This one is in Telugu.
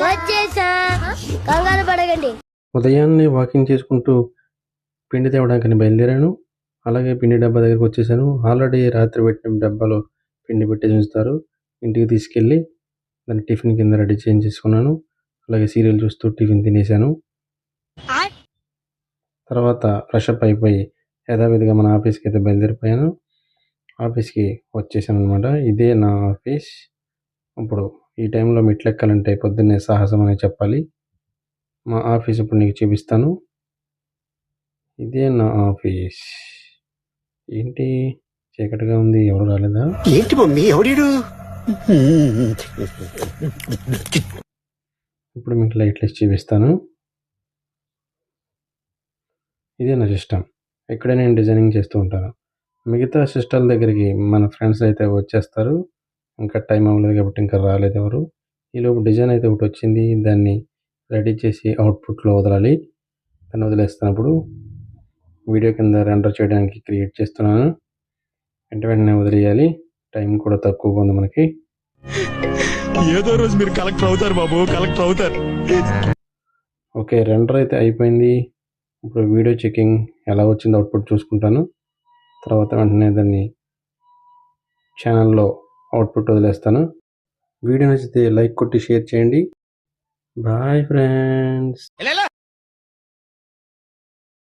వచ్చేసా, కంగారు పడకండి. ఉదయాన్నే వాకింగ్ చేసుకుంటూ పిండి తేవడానికని బయలుదేరాను. అలాగే పిండి డబ్బా దగ్గరికి వచ్చేసాను. ఆల్రెడీ రాత్రి పెట్టిన డబ్బాలో పిండి పెట్టేసి ఉంచుతారు. ఇంటికి తీసుకెళ్ళి దాన్ని టిఫిన్ కింద రెడీ చేయించేసుకున్నాను. అలాగే సీరియల్ చూస్తూ టిఫిన్ తినేసాను. తర్వాత ఫ్రెషప్ అయిపోయి యథావిధిగా మన ఆఫీస్కి అయితే బయలుదేరిపోయాను. ఆఫీస్కి వచ్చేసాను అనమాట. ఇదే నా ఆఫీస్. ఇప్పుడు ఈ టైంలో మెట్లు ఎక్కాలంటే పొద్దున్నే సాహసం అనే చెప్పాలి. మా ఆఫీస్ ఇప్పుడు నీకు చూపిస్తాను. ఇదే నా ఆఫీస్. ఏంటి చీకటిగా ఉంది, ఎవరు రాలేదా? ఏంటి మమ్మీ ఎవడీడు? ఇప్పుడు మీకు లైట్లు వేసి చూపిస్తాను. ఇదే నా సిస్టమ్. ఇక్కడే నేను డిజైనింగ్ చేస్తూ ఉంటాను. మిగతా సిస్టమ్ దగ్గరికి మన ఫ్రెండ్స్ అయితే వచ్చేస్తారు. ఇంకా టైం అవ్వలేదు కాబట్టి ఇంకా రాలేదు ఎవరు. ఈలోపు డిజైన్ అయితే ఒకటి వచ్చింది. దాన్ని రెడీ చేసి అవుట్పుట్లో వదలాలి. దాన్ని వదిలేస్తున్నప్పుడు వీడియో కింద రెండర్ చేయడానికి క్రియేట్ చేస్తున్నాను. వెంటనే వదిలేయాలి. టైం కూడా తక్కువగా ఉంది మనకి. ఏదో రోజు మీరు కలెక్టర్ అవుతారు బాబు, కలెక్టర్ అవుతారు. ఓకే, రెండర్ అయితే అయిపోయింది. ఇప్పుడు వీడియో చెకింగ్ ఎలా వచ్చిందో అవుట్పుట్ చూసుకుంటాను. తర్వాత వెంటనే దాన్ని ఛానల్లో అవుట్పుట్ వదిలేస్తాను. వీడియో నచ్చితే లైక్ కొట్టి షేర్ చేయండి. Bye friends.